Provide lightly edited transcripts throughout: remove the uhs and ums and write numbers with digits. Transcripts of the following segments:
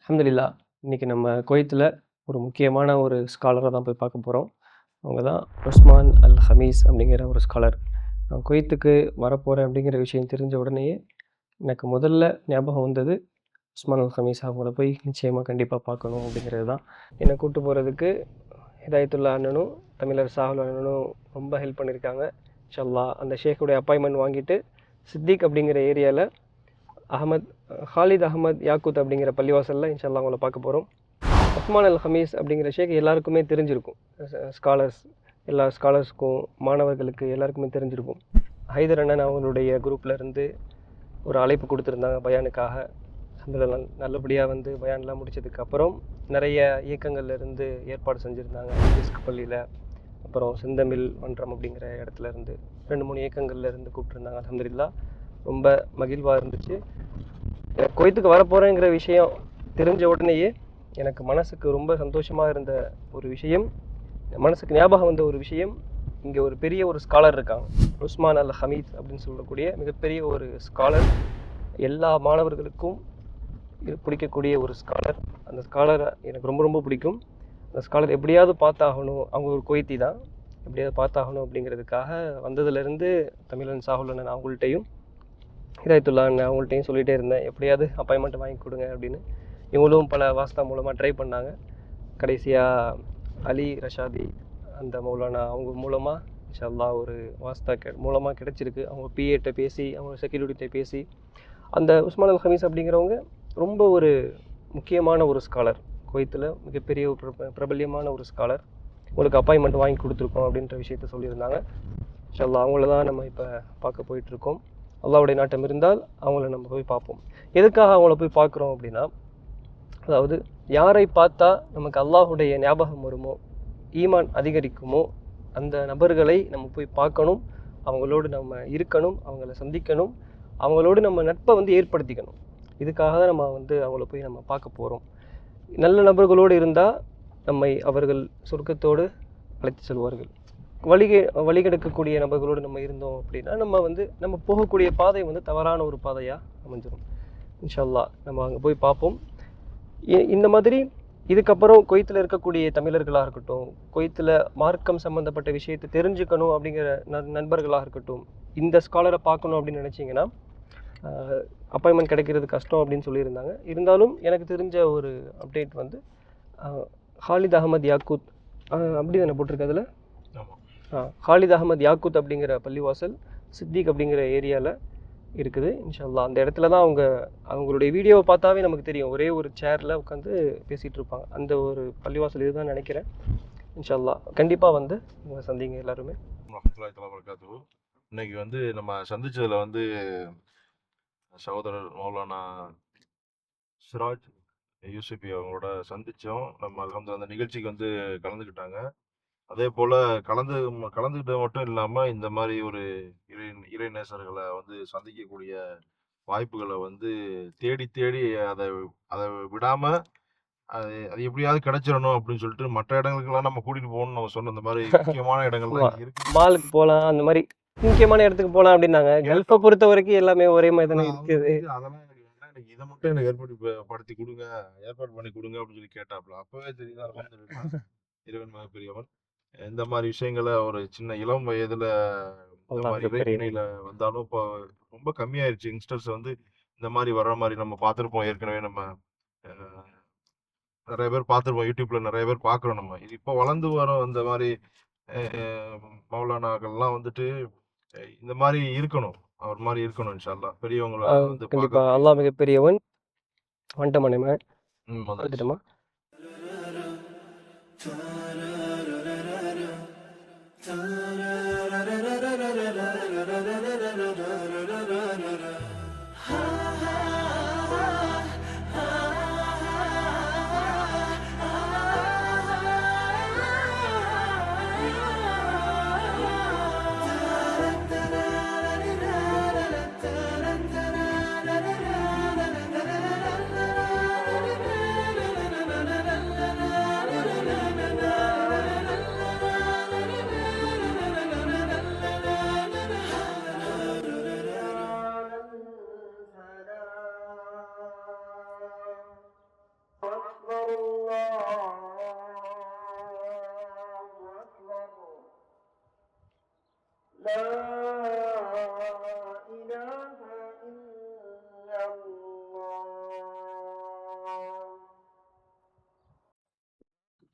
அல்ஹம்துலில்லாஹ். இன்னைக்கு நம்ம குவைத்தில் ஒரு முக்கியமான ஒரு ஸ்காலரை தான் போய் பார்க்க போகிறோம். அவங்க தான் உஸ்மான் அல் ஹமீஸ் அப்படிங்கிற ஒரு ஸ்காலர். நான் குவைத்துக்கு வரப்போகிறேன் அப்படிங்கிற விஷயம் தெரிஞ்ச உடனேயே எனக்கு முதல்ல ஞாபகம் வந்தது உஸ்மான் அல் ஹமீஸ். அவங்கள போய் நிச்சயமாக கண்டிப்பாக பார்க்கணும் அப்படிங்கிறது தான். என்னை கூப்பிட்டு போகிறதுக்கு ஹிதாயத்துல்லா அண்ணனும் தமிழர் சாகுல் அண்ணனும் ரொம்ப ஹெல்ப் பண்ணியிருக்காங்க. இன்ஷா அல்லாஹ் அந்த ஷேக்குடைய அப்பாயின்மெண்ட் வாங்கிட்டு சித்திக் அப்படிங்கிற ஏரியாவில் ஹாலித் அஹமத் யாக்கூத் அப்படிங்கிற பள்ளிவாசலில் இன்ஷா அல்லாஹ் அவங்கள பார்க்க போகிறோம். உஸ்மான் அல் ஹமீஸ் அப்படிங்கிற ஷேக் எல்லாருக்குமே தெரிஞ்சிருக்கும். எல்லா ஸ்காலர்ஸ்க்கும் மாணவர்களுக்கு எல்லாருக்குமே தெரிஞ்சிருக்கும். ஹைதர் அண்ணன் அவங்களுடைய குரூப்பில் இருந்து ஒரு அழைப்பு கொடுத்துருந்தாங்க பயானுக்காக. அதில் நல்லபடியாக வந்து பயான்லாம் முடித்ததுக்கப்புறம் நிறைய இயக்கங்கள்லேருந்து ஏற்பாடு செஞ்சுருந்தாங்க. டிஸ்க் பள்ளியில், அப்புறம் செந்தமிழ் மன்றம் அப்படிங்கிற இடத்துல இருந்து 2-3 இயக்கங்கள்லேருந்து கூப்பிட்டுருந்தாங்க. அல்ஹம்துலில்லாஹ் ரொம்ப மகிழ்வாக இருந்துச்சு. எனக்கு குவைத்துக்கு வரப்போகிறேங்கிற விஷயம் தெரிஞ்ச உடனேயே எனக்கு மனசுக்கு ரொம்ப சந்தோஷமாக இருந்த ஒரு விஷயம், மனசுக்கு ஞாபகம் வந்த ஒரு விஷயம், இங்கே ஒரு பெரிய ஒரு ஸ்காலர் இருக்காங்க. உஸ்மான் அல் ஹமீத் அப்படின்னு சொல்லக்கூடிய மிகப்பெரிய ஒரு ஸ்காலர். எல்லா மாணவர்களுக்கும் பிடிக்கக்கூடிய ஒரு ஸ்காலர். அந்த ஸ்காலரை எனக்கு ரொம்ப ரொம்ப பிடிக்கும். அந்த ஸ்காலர் எப்படியாவது பார்த்தாகணும், அவங்க ஒரு குவைத்தி தான், எப்படியாவது பார்த்தாகணும் அப்படிங்கிறதுக்காக வந்ததுலேருந்து தமிழன் சாகுல் அண்ணன் அவங்கள்ட்டையும் ஹிதாயத்துல்லா அண்ணன் அவங்கள்ட்டையும் சொல்லிகிட்டே இருந்தேன், எப்படியாவது அப்பாயின்மெண்ட் வாங்கி கொடுங்க அப்படின்னு. இவங்களும் பல வாஸ்தா மூலமாக ட்ரை பண்ணாங்க. கடைசியாக அலி ரஷாதி அந்த மௌலானா அவங்க மூலமாக இன்ஷா அல்லாஹ் ஒரு வாஸ்தா மூலமாக கிடச்சிருக்கு. அவங்க பிஏட்ட பேசி, அவங்க செக்யூரிட்டிகிட்ட பேசி, அந்த உஸ்மான் அல் ஹமீஸ் அப்படிங்கிறவங்க ரொம்ப ஒரு முக்கியமான ஒரு ஸ்காலர், குவைத்தில் மிகப்பெரிய ஒரு பிரபல்யமான ஒரு ஸ்காலர். உங்களுக்கு அப்பாயின்மெண்ட் வாங்கி கொடுத்துருக்கோம் அப்படின்ற விஷயத்த சொல்லியிருந்தாங்க. இன்ஷா அல்லாஹ் அவங்கள தான் நம்ம இப்போ பார்க்க போயிட்டுருக்கோம். அல்லாஹ்வுடைய நாட்டம் இருந்தால் அவங்கள நம்ம போய் பார்ப்போம். எதுக்காக அவங்கள போய் பார்க்குறோம் அப்படின்னா, அதாவது யாரை பார்த்தா நமக்கு அல்லாஹுடைய ஞாபகம் வருமோ, ஈமான் அதிகரிக்குமோ, அந்த நபர்களை நம்ம போய் பார்க்கணும், அவங்களோடு நம்ம இருக்கணும், அவங்கள சந்திக்கணும், அவங்களோடு நம்ம நட்பை வந்து ஏற்படுத்திக்கணும். இதுக்காக தான் நம்ம வந்து அவங்கள போய் நம்ம பார்க்க போகிறோம். நல்ல நபர்களோடு இருந்தால் நம்மை அவர்கள் சொர்க்கத்தோடு அழைத்து செல்வார்கள். வழிகெடுக்கக்கூடிய நபர்களோடு நம்ம இருந்தோம் அப்படின்னா நம்ம போகக்கூடிய பாதை வந்து தவறான ஒரு பாதையாக அமைஞ்சிடும். இன்ஷா அல்லாஹ் நம்ம அங்கே போய் பார்ப்போம். இந்த மாதிரி இதுக்கப்புறம் குவைத்தில் இருக்கக்கூடிய தமிழர்களாக இருக்கட்டும், குவைத்தில் மார்க்கம் சம்மந்தப்பட்ட விஷயத்தை தெரிஞ்சுக்கணும் அப்படிங்கிற நண்பர்களாக இருக்கட்டும், இந்த ஸ்காலரை பார்க்கணும் அப்படின்னு நினச்சிங்கன்னா அப்பாயின்மெண்ட் கிடைக்கிறது கஷ்டம் அப்படின்னு சொல்லியிருந்தாங்க. இருந்தாலும் எனக்கு தெரிஞ்ச ஒரு அப்டேட் வந்து ஹாலித் அஹமத் யாக்கூத் அப்படி தானே போட்டிருக்கு அதில். ஹாலித் அஹமத் யாக்கூத் அப்படிங்கிற பள்ளிவாசல் சித்திக் அப்படிங்கிற ஏரியாவில் இருக்குது. இன்ஷா அல்லாஹ் அந்த இடத்துல தான் அவங்களுடைய வீடியோவை பார்த்தாவே நமக்கு தெரியும். ஒரே ஒரு சேரில் உட்காந்து பேசிகிட்டு இருப்பாங்க. அந்த ஒரு பள்ளிவாசல் இதுதான் நினைக்கிறேன். இன்ஷா அல்லாஹ் கண்டிப்பாக வந்து உங்களை சந்திங்க எல்லாருமே. இன்னைக்கு வந்து நம்ம சந்திச்சதுல வந்து சகோதரர் மௌலானா சிராஜ் யூசுஃபி அவங்களோட சந்திச்சோம். நம்ம அல்ஹம்துலில்லாஹ் அந்த நிகழ்ச்சிக்கு வந்து கலந்துக்கிட்டாங்க. அதே போல கலந்துக்கிட்ட மட்டும் இல்லாம இந்த மாதிரி ஒரு இறை நேசர்களை வந்து சந்திக்கக்கூடிய வாய்ப்புகளை வந்து தேடி தேடி அதை விடாம அது எப்படியாவது கிடைச்சிடணும் அப்படின்னு சொல்லிட்டு மற்ற இடங்களுக்கெல்லாம் நம்ம கூட்டிட்டு போகணும்னு நம்ம சொன்ன இந்த மாதிரி முக்கியமான இடங்கள்லாம் இருக்கு. மாலுக்கு போகலாம், அந்த மாதிரி முக்கியமான இடத்துக்கு போகலாம் அப்படின்னாங்க. கல்ஃபை பொறுத்த வரைக்கும் எல்லாமே ஒரே மாதிரி தானே இருக்குது. அதெல்லாம் எனக்கு இதை மட்டும் எனக்கு ஏற்பாடு பண்ணி கொடுங்க அப்படின்னு சொல்லி கேட்டாப்ல. அப்பவே தெரியுதா இறைவன் மிகப்பெரியவன். இந்த மாதிரி விஷயங்களை ஒரு சின்ன இளம் வயதுல இந்த மாதிரி இறைநிலையில வந்தாலும் இப்போ ரொம்ப கம்மியாயிருச்சு. யங்ஸ்டர்ஸ் வந்து இந்த மாதிரி வர்ற மாதிரி நம்ம பார்த்துருப்போம். ஏற்கனவே நம்ம நிறைய பேர் பார்த்துருப்போம். யூடியூப்ல நிறைய பேர் பார்க்குறோம். நம்ம இது இப்போ வளர்ந்து வரோம். இந்த மாதிரி மௌலானாக்கள்லாம் வந்துட்டு இந்த மாதிரி இருக்கணும், அவர் மாதிரி இருக்கணும். இன்ஷா அல்லாஹ் பெரியவங்களை வந்து கண்டிப்பா. அல்லாஹ் மிகப்பெரியவன். வந்துட்டோமா? வந்துட்டோமா?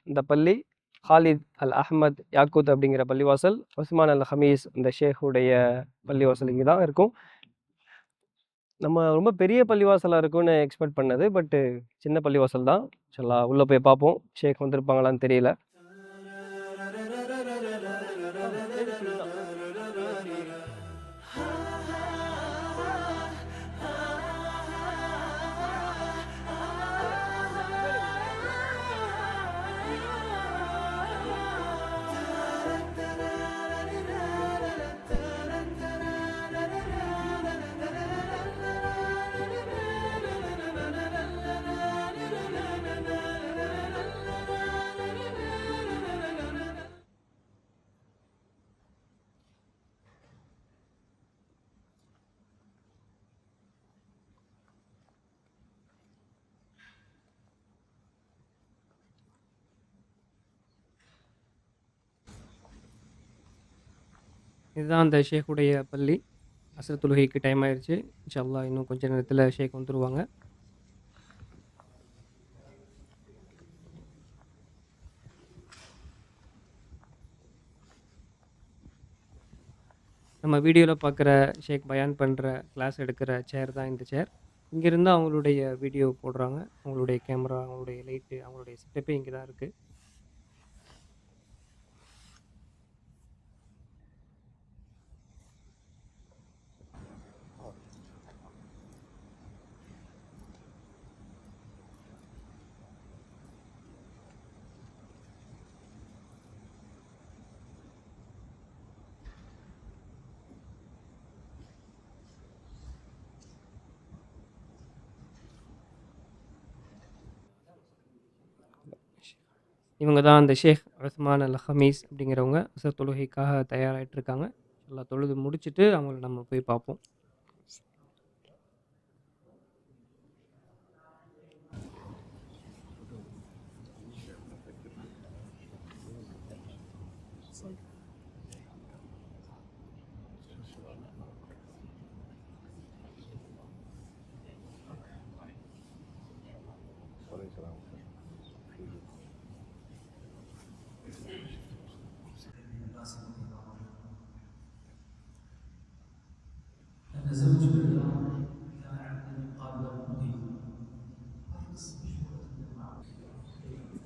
இந்த பள்ளி ஹாலித் அல் அஹ்மத் யாக்கூத் அப்படிங்கிற பள்ளிவாசல், உஸ்மான் அல் ஹமீஸ் இந்த ஷேக்குடைய பள்ளிவாசல் இங்கே தான் இருக்கும். நம்ம ரொம்ப பெரிய பள்ளிவாசலாக இருக்கும்னு எக்ஸ்பெக்ட் பண்ணது, பட்டு சின்ன பள்ளிவாசல் தான். இன்ஷால்லாஹ் உள்ளே போய் பார்ப்போம், ஷேக் வந்திருப்பாங்களான்னு தெரியல. இதுதான் அந்த ஷேக்குடைய பள்ளி. அசர் தொழுகைக்கு டைம் ஆயிடுச்சு. இன்ஷால்லாஹ் இன்னும் கொஞ்ச நேரத்தில் ஷேக் வந்துருவாங்க. நம்ம வீடியோவில் பார்க்குற ஷேக் பயான் பண்ணுற கிளாஸ் எடுக்கிற சேர் தான் இந்த சேர். இங்கேருந்து அவங்களுடைய வீடியோ போடுறாங்க. அவங்களுடைய கேமரா, அவங்களுடைய லைட்டு, அவங்களுடைய செட்டப்பே இங்கே தான் இருக்குது. இவங்க தான் அந்த ஷேக் உஸ்மான் அல் ஹமீஸ் அப்படிங்கிறவங்க. அசர் தொழுகைக்காக தயாராகிட்டு இருக்காங்க. எல்லாம் தொழுது முடிச்சுட்டு அவங்கள நம்ம போய் பார்ப்போம்.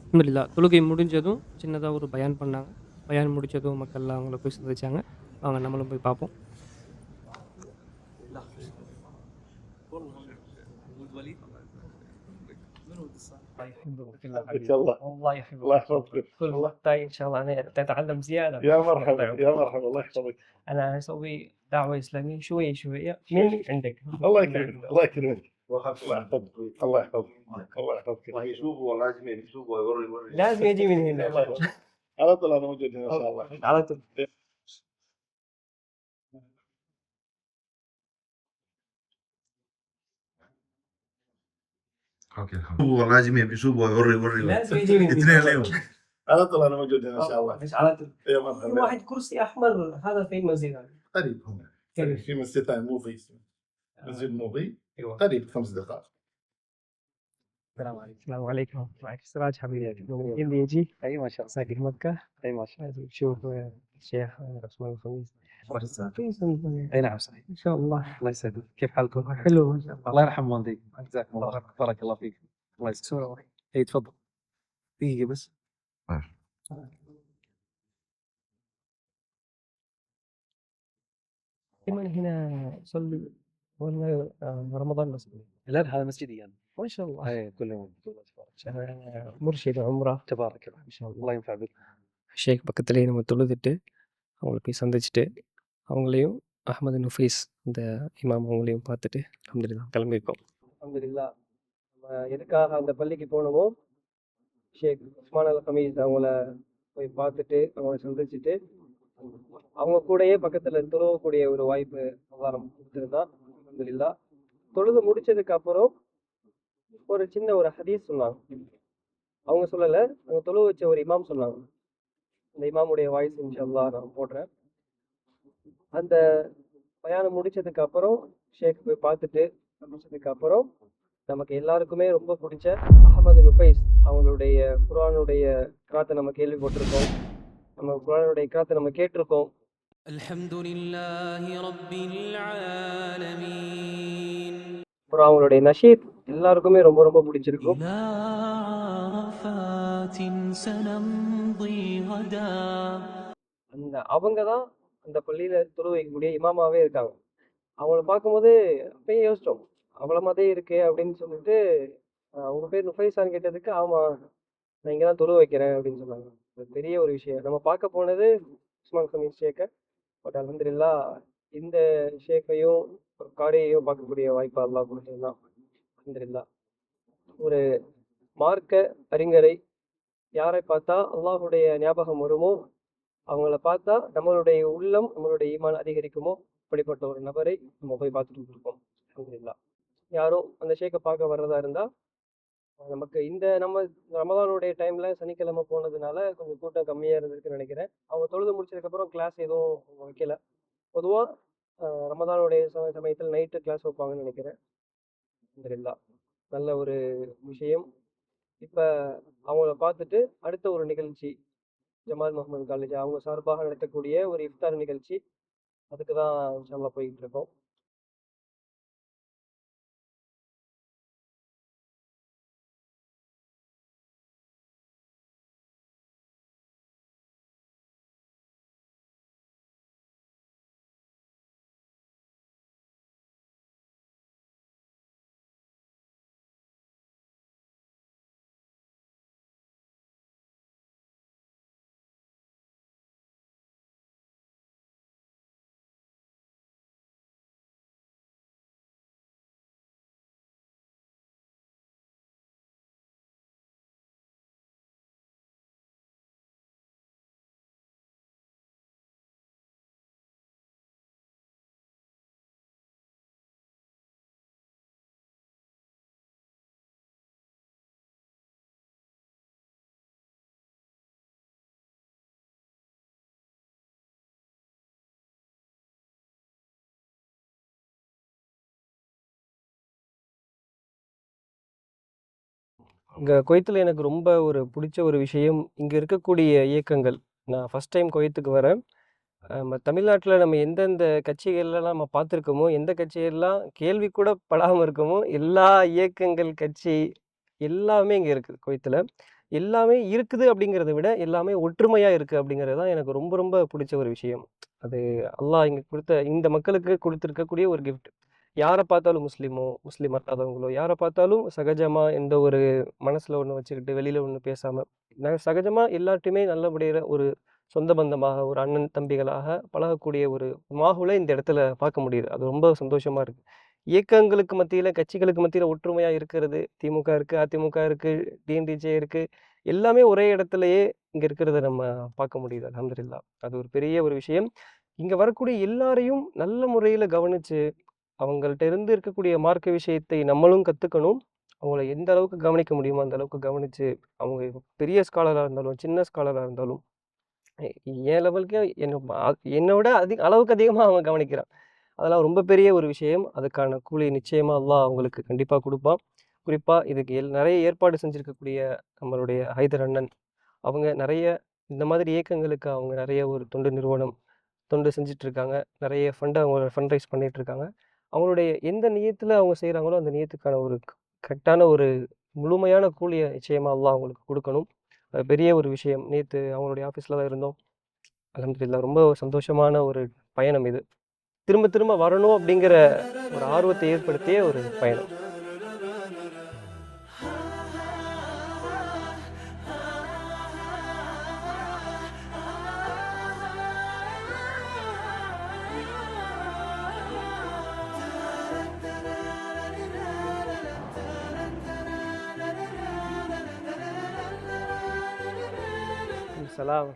அல்ஹம்துலில்லாஹ் தொழுகை முடிஞ்சதும் சின்னதாக ஒரு பயான் பண்ணாங்க. பயான் முடிச்சதும் மக்கள்லாம் அவங்கள போய் சந்திச்சாங்க. வாங்க நம்மளும் போய் பார்ப்போம். الله يحفظك في الله ان شاء الله الله يحفظك. الله يحفظك كل وقت ان شاء الله انا تتعلم زياده. يا مرحبا يا مرحبا الله يحفظك انا اسوي دعوه اسلاميه شويه شويه من عندك. الله يكرمك الله يكرمك الله يحفظك الله يحفظك الله يحفظك يشوفوا لازم يشوفوا يوري لازم يجي من هنا. الله يحفظك. على طول انا موجود هنا ان شاء الله على طول. اوكي هو لازم يشوفوا يوري لازم يجي من اثنين هنا. اليوم على طول انا موجود هنا ان شاء الله مش على طول. يا في مرحبا واحد كرسي احمر هذا في مسجد. قريب هنا قريب. في مسجد ثاني موضي مسجد موضي ايوه. قريب 5 دقائق السلام عليكم. السلام عليكم. معك سراج حبيبي. اللي يجي اي ما شاء الله ساكن مكة. اي ما شاء لازم تشوف الشيخ عثمان الخميس. الله في اي نعم صحيح ان شاء الله. الله يسعدك كيف حالكم؟ حلو ما شاء الله. الله يرحم والديك جزاكم الله خير بارك الله فيك الله يسعدك صورة واحدة. اي تفضل دقيقة بس كمان هنا صلي ولا رمضان بس. لا هذا مسجدي يعني ما شاء الله. اي كل يوم مرشد عمرة. تبارك الله ان شاء الله. الله ينفع بك ஷேக் பக்கத்துலேயே நம்ம தொழுதுட்டு அவங்கள போய் சந்திச்சுட்டு அவங்களையும் அஹ்மது நுஃபைஸ் இந்த இமாம் அவங்களையும் பார்த்துட்டு அல்ஹம்துலில்லாஹ் கிளம்பியிருக்கோம். அல்ஹம்துலில்லாஹ் நம்ம எதுக்காக அந்த பள்ளிக்கு போனோமோ ஷேக் உஸ்மான் அல் ஹமீஸ் அவங்கள போய் பார்த்துட்டு அவங்கள சந்திச்சுட்டு அவங்க கூடயே பக்கத்தில் தொழுவக்கூடிய ஒரு வாய்ப்பு அல்லாஹ் கொடுத்துருந்தான். அல்ஹம்துலில்லாஹ் தொழுது முடிச்சதுக்கு அப்புறம் ஒரு சின்ன ஒரு ஹதீஸ் சொன்னாங்க. அவங்க சொல்லலை, அவங்க தொழுவ வச்ச ஒரு இமாம் சொன்னாங்க. அந்த இமாமுடைய வாய்ஸ் இன்ஷால்லாஹ் நான் போடுறேன். அந்த பயானம் முடிச்சதுக்கு அப்புறம் ஷேக் போய் பார்த்துட்டு முடிச்சதுக்கு அப்புறம் நமக்கு எல்லாருக்குமே ரொம்ப பிடிச்ச அஹமது நுஃபைஸ் அவங்களுடைய குர்ஆனுடைய கிராத்தை நம்ம கேள்விப்பட்டிருக்கோம். நம்ம குர்ஆனுடைய கிராத்தை நம்ம கேட்டிருக்கோம். الحمد لله رب العالمين அப்புறம் அவங்களுடைய நஷீத் எல்லாருக்குமே ரொம்ப ரொம்ப பிடிச்சிருக்கும். إلى عرفات سنمضي غدا அவங்க தான் அந்த பள்ளியில தொழு வைக்கக்கூடிய இமாமாவே இருக்காங்க. அவங்கள பார்க்கும்போது அப்பயே யோசிச்சோம், அவள மாதிரியே இருக்கே அப்படின்னு சொல்லிட்டு, அவங்க பேர் நுஃபைஸான்னு கேட்டதுக்கு, ஆமா நான் இங்கே தான் தொழு வைக்கிறேன் அப்படின்னு சொன்னாங்க. அது பெரிய ஒரு விஷயம். நம்ம பார்க்க போனது உஸ்மான் ஹமீஸ் ஷேக்கை. பட் அல்ஹம்துலில்லாஹ் இந்த ஷேக்கையும் காரியையும் பார்க்கக்கூடிய வாய்ப்பு அல்லாஹ் கொடுத்ததுதான். அல்ஹம்துலில்லாஹ் ஒரு மார்க்க அறிஞரை யாரை பார்த்தா அல்லாஹுடைய ஞாபகம் வருமோ, அவங்கள பார்த்தா நம்மளுடைய உள்ளம், நம்மளுடைய ஈமான் அதிகரிக்குமோ, அப்படிப்பட்ட ஒரு நபரை நம்ம போய் பார்த்துட்டு வந்திருக்கோம். அல்ஹம்துலில்லாஹ் யாரும் அந்த ஷேக்கை பார்க்க வர்றதா இருந்தா, நமக்கு நம்ம ரமதானுடைய டைம்ல சனிக்கிழமை போனதுனால கொஞ்சம் கூட்டம் கம்மியா இருந்திருக்குன்னு நினைக்கிறேன். அவங்க தொழுது முடிச்சதுக்கப்புறம் கிளாஸ் எதுவும் அவங்க வைக்கல. பொதுவா ரமதானுடைய சமயத்தில் நைட்டு கிளாஸ் வைப்பாங்கன்னு நினைக்கிறேன். அல்ஹம்துலில்லாஹ் நல்ல ஒரு விஷயம். இப்ப அவங்கள பார்த்துட்டு அடுத்த ஒரு நிகழ்ச்சி ஜமால் முஹம்மது காலேஜ் அவங்க சார்பாக நடத்தக்கூடிய ஒரு இஃப்தார் நிகழ்ச்சி, அதுக்கு தான் இன்ஷா அல்லாஹ் போயிட்டு இருக்கோம். இங்க குவைத்துல எனக்கு ரொம்ப ஒரு பிடிச்ச ஒரு விஷயம், இங்க இருக்கக்கூடிய இயக்கங்கள். நான் ஃபர்ஸ்ட் டைம் குவைத்துக்கு வரேன். நம்ம தமிழ்நாட்டுல நம்ம எந்தெந்த கட்சிகள்லாம் நம்ம பார்த்துருக்கோமோ, எந்த கட்சியெல்லாம் கேள்வி கூட படாம இருக்கோமோ, எல்லா இயக்கங்கள், கட்சி எல்லாமே இங்க இருக்குது குவைத்துல. எல்லாமே இருக்குது அப்படிங்கிறத விட, எல்லாமே ஒற்றுமையா இருக்கு அப்படிங்கிறது தான் எனக்கு ரொம்ப ரொம்ப பிடிச்ச ஒரு விஷயம். அது அல்லாஹ் இங்க கொடுத்த இந்த மக்களுக்கு கொடுத்திருக்கக்கூடிய ஒரு கிஃப்ட். யார பார்த்தாலும் முஸ்லிமோ, முஸ்லிம் அல்லாதவங்களோ, யார பார்த்தாலும் சகஜமா எந்த ஒரு மனசுல ஒண்ணு வச்சுக்கிட்டு, வெளியில ஒண்ணு பேசாம, சகஜமா எல்லார்ட்டயுமே நல்லபடியா ஒரு சொந்த பந்தமாக, ஒரு அண்ணன் தம்பிகளாக பழகக்கூடிய ஒரு மாஹூல இந்த இடத்துல பார்க்க முடியுது. அது ரொம்ப சந்தோஷமா இருக்கு. இயக்கங்களுக்கு மத்தியில, கட்சிகளுக்கு மத்தியில ஒற்றுமையா இருக்கிறது. திமுக இருக்கு, அதிமுக இருக்கு, டிஎன்டிஜே இருக்கு. எல்லாமே ஒரே இடத்துலயே இங்க இருக்கிறத நம்ம பார்க்க முடியுது. அல்ஹம்துலில்லாஹ். அது ஒரு பெரிய ஒரு விஷயம். இங்க வரக்கூடிய எல்லாரையும் நல்ல முறையில கவனிச்சு, அவங்கள்ட்ட இருந்து இருக்கக்கூடிய மார்க்க விஷயத்தை நம்மளும் கத்துக்கணும். அவங்கள எந்த அளவுக்கு கவனிக்க முடியுமோ, அந்த அளவுக்கு கவனிச்சு, அவங்க பெரிய ஸ்காலரா இருந்தாலும், சின்ன ஸ்காலரா இருந்தாலும், எ என் லெவலுக்கு என்ன விட அளவுக்கு அதிகமா அவன் கவனிக்கிறான். அதெல்லாம் ரொம்ப பெரிய ஒரு விஷயம். அதுக்கான கூலி நிச்சயமா அல்லாஹ் அவங்களுக்கு கண்டிப்பா குடுப்பான். குறிப்பா இதுக்கு நெறைய ஏற்பாடு செஞ்சிருக்கக்கூடிய நம்மளுடைய ஹைதர் அண்ணன், அவங்க நெறைய இந்த மாதிரி இயக்கங்களுக்கு அவங்க நெறைய ஒரு தொண்டு நிறுவனம், தொண்டு செஞ்சுட்டு இருக்காங்க. நெறைய அவங்க ஃபண்ட் ரைஸ் பண்ணிட்டு இருக்காங்க. அவங்களுடைய எந்த நியத்துல அவங்க செய்றாங்களோ, அந்த நியத்துக்கான ஒரு கரெக்ட்டான ஒரு முழுமையான கூலிய நிச்சயமா அல்லாஹ் அவங்களுக்கு குடுக்கணும். அது பெரிய ஒரு விஷயம். நேத்து அவங்களுடைய ஆஃபீஸ்ல தான் இருந்தோம். அல்ஹம்துலில்லாஹ் ரொம்ப சந்தோஷமான ஒரு பயணம் இது. திரும்ப திரும்ப வரணும் அப்படிங்கிற ஒரு ஆர்வத்தை ஏற்படுத்திய ஒரு பயணம். சலாம்.